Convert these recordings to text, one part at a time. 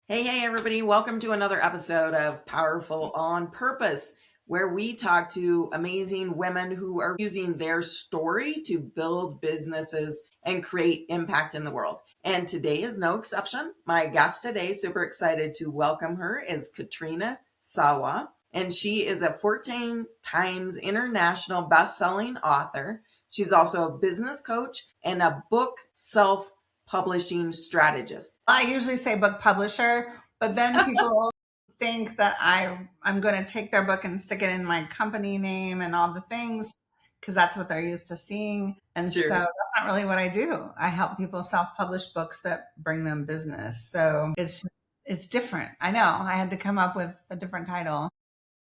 Hey, everybody. Welcome to another episode of Powerful on Purpose, where we talk to amazing women who are using their story to build businesses and create impact in the world. And today is no exception. My guest today, super excited to welcome her, is Katrina Sawa. And she is a 14 times international best-selling author. She's also a business coach and a book self-publishing strategist. I usually say book publisher, but then people think that I'm going to take their book and stick it in my company name and all the things because that's what they're used to seeing. And Sure. so that's not really what I do. I help people self-publish books that bring them business. So it's different. I know I had to come up with a different title.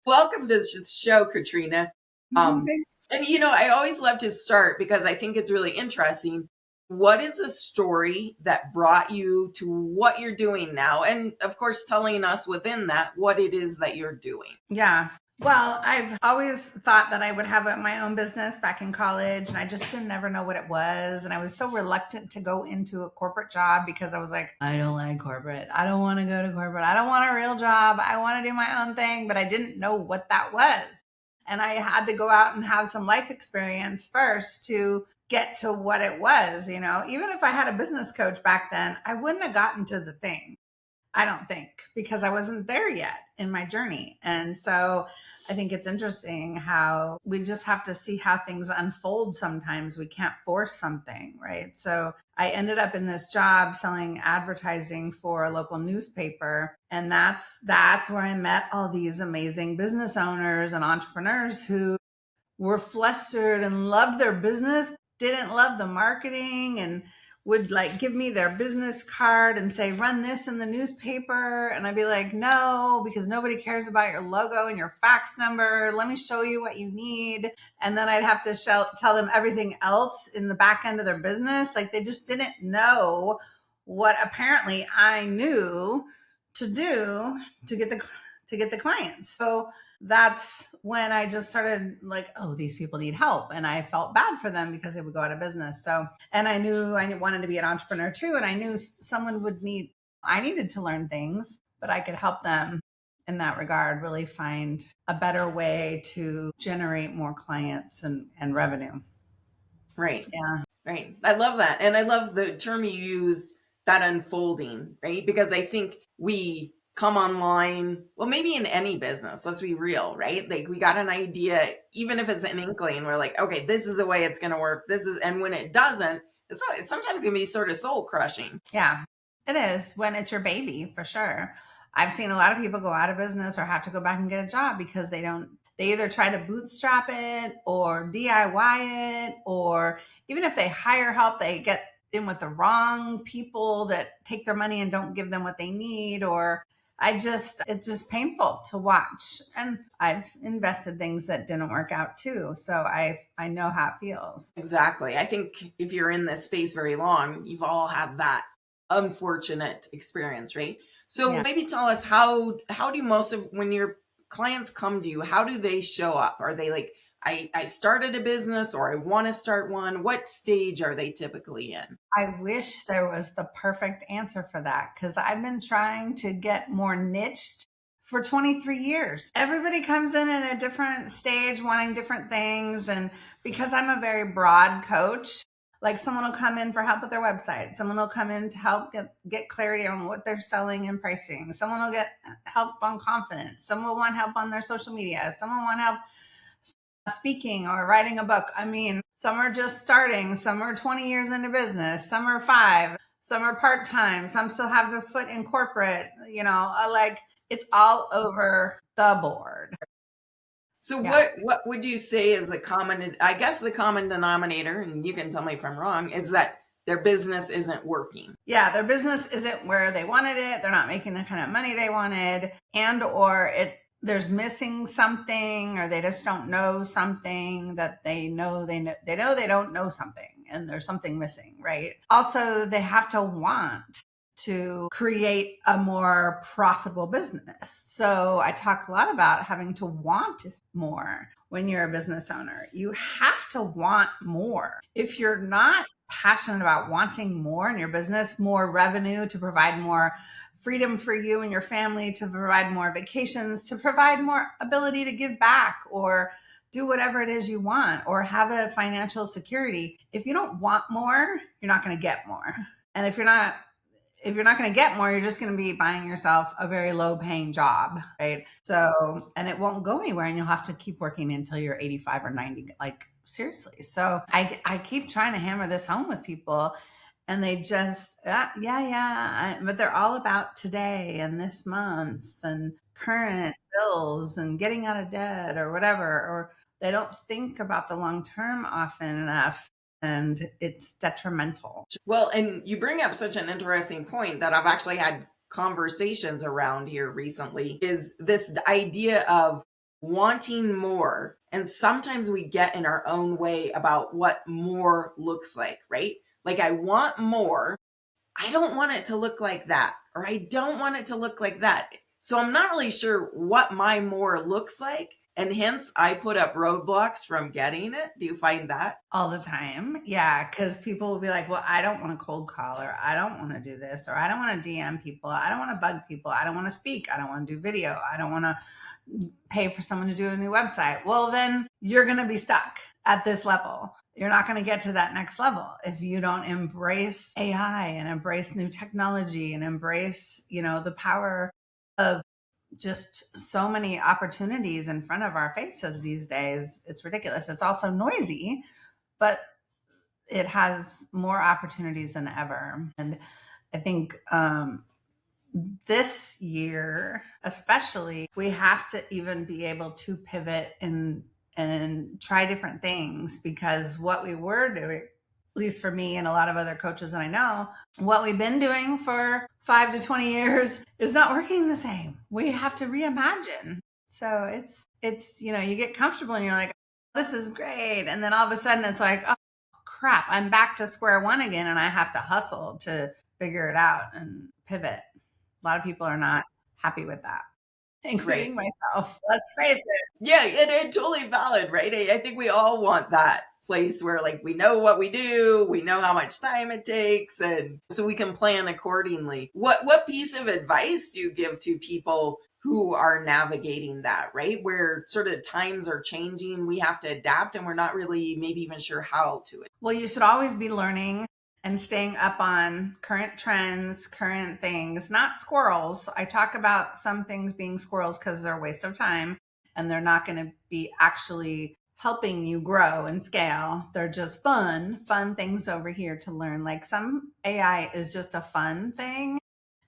Welcome to the show, Katrina. I always love to start because I think it's really interesting. What is a story that brought you to what you're doing now? And of course, telling us within that what it is that you're doing. Yeah. Well, I've always thought that I would have my own business back in college, and I just didn't never know what it was. And I was so reluctant to go into a corporate job because I was like, I don't like corporate. I don't want to go to corporate. I don't want a real job. I want to do my own thing, but I didn't know what that was. And I had to go out and have some life experience first to get to what it was. Even if I had a business coach back then, I wouldn't have gotten to the thing. I don't think, because I wasn't there yet in my journey. And so I think it's interesting how we just have to see how things unfold sometimes. We can't force something, right? So I ended up in this job selling advertising for a local newspaper. And that's where I met all these amazing business owners and entrepreneurs who were flustered and loved their business, didn't love the marketing, and would give me their business card and say, run this in the newspaper. And I'd be like, no, because nobody cares about your logo and your fax number. Let me show you what you need. And then I'd have to tell them everything else in the back end of their business. They just didn't know what apparently I knew to do to get the clients. So that's when I just started oh, these people need help. And I felt bad for them because they would go out of business. So, and I knew I wanted to be an entrepreneur too. And I knew I needed to learn things, but I could help them in that regard, really find a better way to generate more clients and revenue. Right. Yeah. Right. I love that. And I love the term you used, that unfolding, right? Because I think we come online, well, maybe in any business, let's be real, right? We got an idea, even if it's an inkling, we're like, okay, this is the way it's going to work. And when it doesn't, it's sometimes going to be sort of soul crushing. Yeah, it is when it's your baby, for sure. I've seen a lot of people go out of business or have to go back and get a job because they either try to bootstrap it or DIY it, or even if they hire help, they get in with the wrong people that take their money and don't give them what they need, or it's just painful to watch. And I've invested things that didn't work out too. So I know how it feels. Exactly. I think if you're in this space very long, you've all had that unfortunate experience, right? So Yeah. Maybe tell us how do when your clients come to you, how do they show up? Are they like, I started a business or I want to start one? What stage are they typically in? I wish there was the perfect answer for that, because I've been trying to get more niched for 23 years. Everybody comes in at a different stage, wanting different things. And because I'm a very broad coach, someone will come in for help with their website. Someone will come in to help get clarity on what they're selling and pricing. Someone will get help on confidence. Someone will want help on their social media. Someone will want help speaking or writing a book. I mean, some are just starting, some are 20 years into business, some are 5, some are part-time, some still have their foot in corporate, it's all over the board. So yeah. What would you say is the common denominator, and you can tell me if I'm wrong, is that their business isn't working? Yeah, their business isn't where they wanted it. They're not making the kind of money they wanted, or there's missing something, or they just don't know something that they know they don't know something, and there's something missing, right? Also, they have to want to create a more profitable business. So I talk a lot about having to want more when you're a business owner. You have to want more. If you're not passionate about wanting more in your business, more revenue to provide more freedom for you and your family to provide more vacations, to provide more ability to give back or do whatever it is you want, or have a financial security. If you don't want more, you're not going to get more. And if you're not going to get more, you're just going to be buying yourself a very low paying job, right? So, and it won't go anywhere, and you'll have to keep working until you're 85 or 90. Like, seriously. So I keep trying to hammer this home with people, and they just, but they're all about today and this month and current bills and getting out of debt or whatever, or they don't think about the long term often enough, and it's detrimental. Well, and you bring up such an interesting point that I've actually had conversations around here recently, is this idea of wanting more. And sometimes we get in our own way about what more looks like, right? Like, I want more. I don't want it to look like that, or I don't want it to look like that. So I'm not really sure what my more looks like. And hence I put up roadblocks from getting it. Do you find that? All the time. Yeah. Cause people will be like, well, I don't want to cold call, or I don't want to do this, or I don't want to DM people. I don't want to bug people. I don't want to speak. I don't want to do video. I don't want to pay for someone to do a new website. Well, then you're going to be stuck at this level. You're not going to get to that next level if you don't embrace AI and embrace new technology and embrace, the power of just so many opportunities in front of our faces these days. It's ridiculous. It's also noisy, but it has more opportunities than ever. And I think this year, especially, we have to even be able to pivot and try different things, because what we were doing, at least for me and a lot of other coaches that I know, what we've been doing for 5 to 20 years is not working the same. We have to reimagine. So it's, you get comfortable and you're like, this is great. And then all of a sudden it's like, oh crap, I'm back to square one again. And I have to hustle to figure it out and pivot. A lot of people are not happy with that, including myself. Let's face it. Yeah, it's totally valid, right? I think we all want that place where, like, we know what we do, we know how much time it takes, and so we can plan accordingly. What piece of advice do you give to people who are navigating that, right? Where sort of times are changing, we have to adapt, and we're not really maybe even sure how to. Well, you should always be learning and staying up on current trends, current things, not squirrels. I talk about some things being squirrels because they're a waste of time and they're not going to be actually helping you grow and scale. They're just fun things over here to learn. Like, some AI is just a fun thing.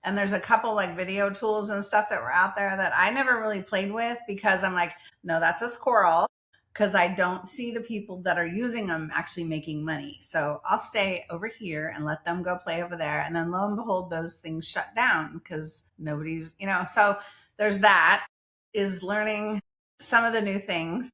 And there's a couple like video tools and stuff that were out there that I never really played with, because I'm like, no, that's a squirrel. Because I don't see the people that are using them actually making money. So I'll stay over here and let them go play over there. And then lo and behold, those things shut down because nobody's, so there's that, is learning some of the new things.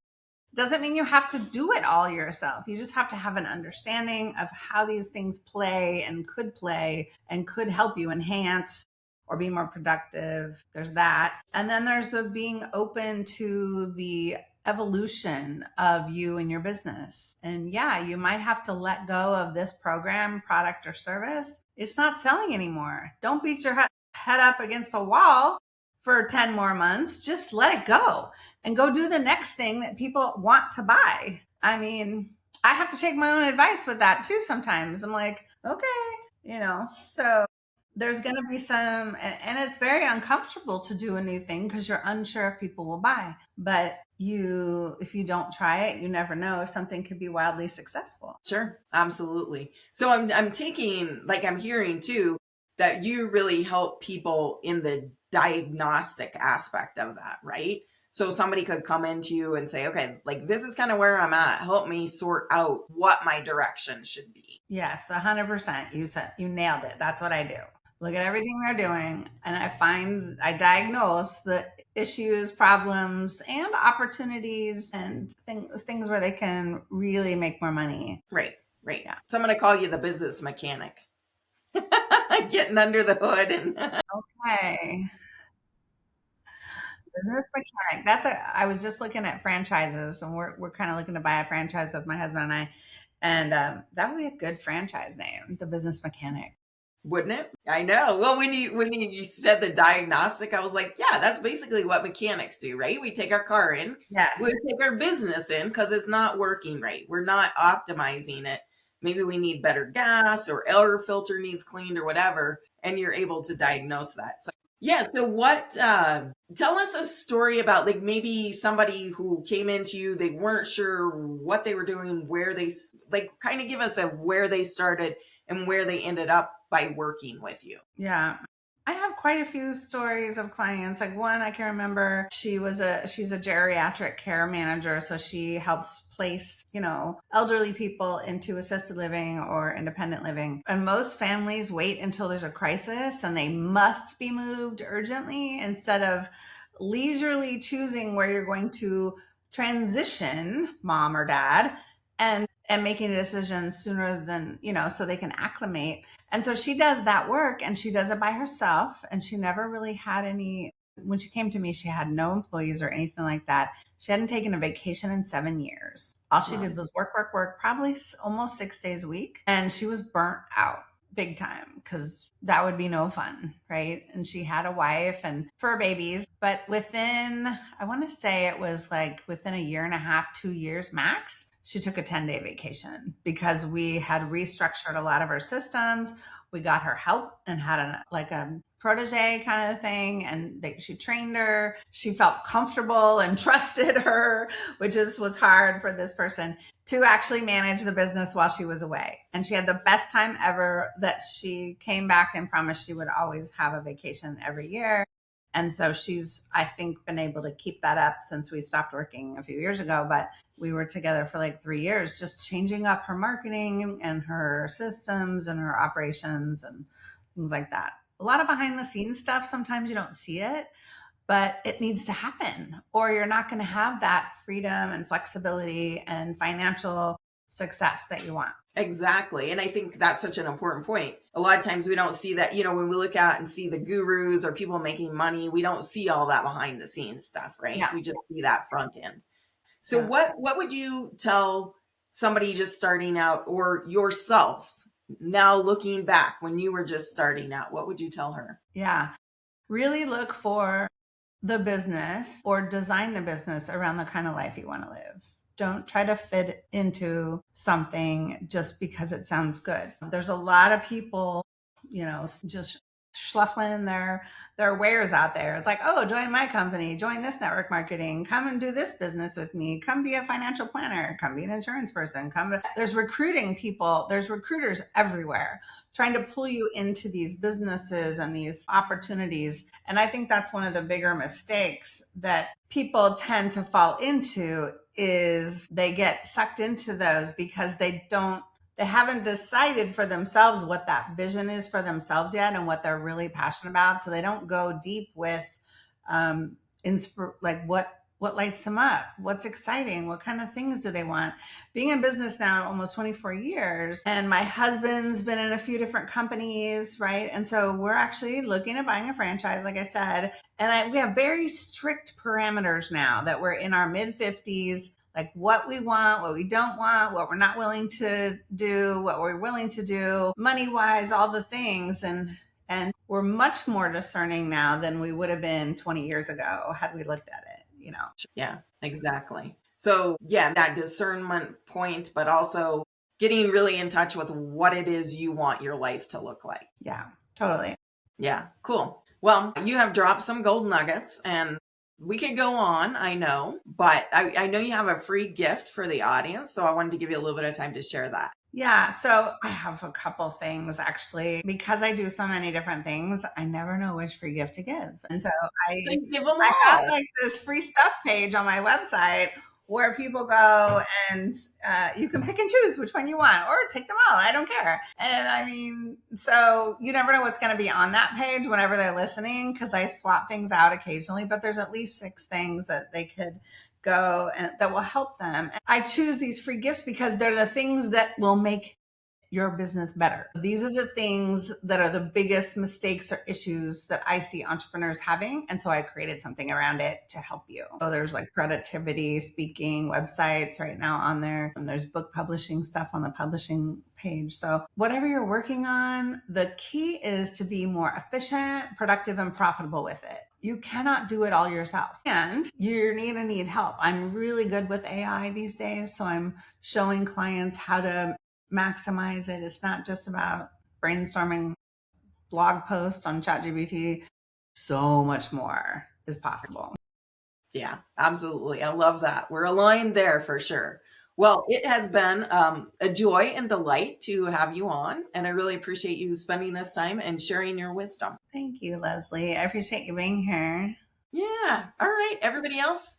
Doesn't mean you have to do it all yourself. You just have to have an understanding of how these things play and could help you enhance or be more productive. There's that. And then there's the being open to the evolution of you and your business. And yeah, you might have to let go of this program, product, or service. It's not selling anymore. Don't beat your head up against the wall for 10 more months. Just let it go and go do the next thing that people want to buy. I mean, I have to take my own advice with that too sometimes. I'm like, okay, so there's going to be some, and it's very uncomfortable to do a new thing because you're unsure if people will buy. But if you don't try it, you never know if something could be wildly successful. Sure, absolutely. So I'm hearing too that you really help people in the diagnostic aspect of that, right? So somebody could come into you and say, okay, like, this is kind of where I'm at. Help me sort out what my direction should be. Yes, 100%. You nailed it. That's what I do. Look at everything they're doing, and I diagnose the issues, problems, and opportunities, and things where they can really make more money. Right. Yeah. So I'm going to call you the business mechanic. Getting under the hood and okay. Business mechanic. I was just looking at franchises, and we're kind of looking to buy a franchise with my husband and I, and that would be a good franchise name, the business mechanic. Wouldn't it? I know. Well, when you said the diagnostic, I was like, yeah, that's basically what mechanics do, right? We take our car in, Yes. we take our business in because it's not working right. We're not optimizing it. Maybe we need better gas or air filter needs cleaned or whatever, and you're able to diagnose that. So yeah. So what? Tell us a story about like maybe somebody who came into you, they weren't sure what they were doing, where they like kind of give us a where they started and where they ended up by working with you. Yeah. I have quite a few stories of clients. Like one I can remember, she's a geriatric care manager. So she helps place, elderly people into assisted living or independent living. And most families wait until there's a crisis and they must be moved urgently instead of leisurely choosing where you're going to transition mom or dad and making a decision sooner than, so they can acclimate. And so she does that work and she does it by herself. And she never really had when she came to me, she had no employees or anything like that. She hadn't taken a vacation in 7 years. All she did was work, work, work, probably almost 6 days a week. And she was burnt out big time because that would be no fun, right? And she had a wife and fur babies. But I want to say it was like within a year and a half, 2 years max, she took a 10-day vacation because we had restructured a lot of our systems. We got her help and had a protege kind of thing. And she trained her. She felt comfortable and trusted her, which was hard for this person to actually manage the business while she was away. And she had the best time ever that she came back and promised she would always have a vacation every year. And so she's, I think, been able to keep that up since we stopped working a few years ago. But we were together for like 3 years, just changing up her marketing and her systems and her operations and things like that. A lot of behind the scenes stuff. Sometimes you don't see it, but it needs to happen or you're not going to have that freedom and flexibility and financial success that you want. Exactly. And I think that's such an important point. A lot of times we don't see that, when we look at and see the gurus or people making money, we don't see all that behind the scenes stuff, right? Yeah. We just see that front end. So what would you tell somebody just starting out or yourself now looking back when you were just starting out? What would you tell her? Yeah. Really look for the business or design the business around the kind of life you want to live. Don't try to fit into something just because it sounds good. There's a lot of people, just schluffling their wares out there. It's like, oh, join my company, join this network marketing, come and do this business with me, come be a financial planner, come be an insurance person, there's recruiting people, there's recruiters everywhere trying to pull you into these businesses and these opportunities. And I think that's one of the bigger mistakes that people tend to fall into is they get sucked into those because they haven't decided for themselves what that vision is for themselves yet and what they're really passionate about. So they don't go deep with what lights them up, what's exciting, what kind of things do they want. Being in business now almost 24 years, and my husband's been in a few different companies, right? And so we're actually looking at buying a franchise, like I said, and we have very strict parameters now that we're in our mid-50s, like what we want, what we don't want, what we're not willing to do, what we're willing to do, money-wise, all the things. And we're much more discerning now than we would have been 20 years ago had we looked at it. Yeah, exactly. So yeah, that discernment point, but also getting really in touch with what it is you want your life to look like. Yeah, totally. Yeah, cool. Well, you have dropped some gold nuggets and we could go on, I know, but I know you have a free gift for the audience. So I wanted to give you a little bit of time to share that. Yeah. So I have a couple things actually, because I do so many different things. I never know which free gift to give. And so you give them all. I have like this free stuff page on my website where people go and you can pick and choose which one you want or take them all. I don't care. And I mean, so you never know what's going to be on that page whenever they're listening because I swap things out occasionally, but there's at least 6 things that they could go and that will help them. I choose these free gifts because they're the things that will make your business better. These are the things that are the biggest mistakes or issues that I see entrepreneurs having. And so I created something around it to help you. So there's like productivity, speaking, websites right now on there. And there's book publishing stuff on the publishing page. So whatever you're working on, the key is to be more efficient, productive, and profitable with it. You cannot do it all yourself, and you're going to need help. I'm really good with AI these days, so I'm showing clients how to maximize it. It's not just about brainstorming blog posts on ChatGPT. So much more is possible. Yeah, absolutely. I love that. We're aligned there for sure. Well, it has been a joy and delight to have you on, and I really appreciate you spending this time and sharing your wisdom. Thank you, Leslie. I appreciate you being here. Yeah. All right. Everybody else,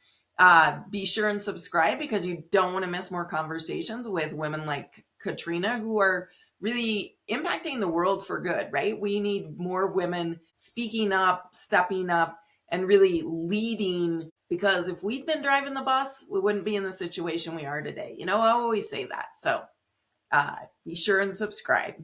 be sure and subscribe because you don't want to miss more conversations with women like Katrina who are really impacting the world for good, right? We need more women speaking up, stepping up, and really leading because if we'd been driving the bus, we wouldn't be in the situation we are today. I always say that. So be sure and subscribe.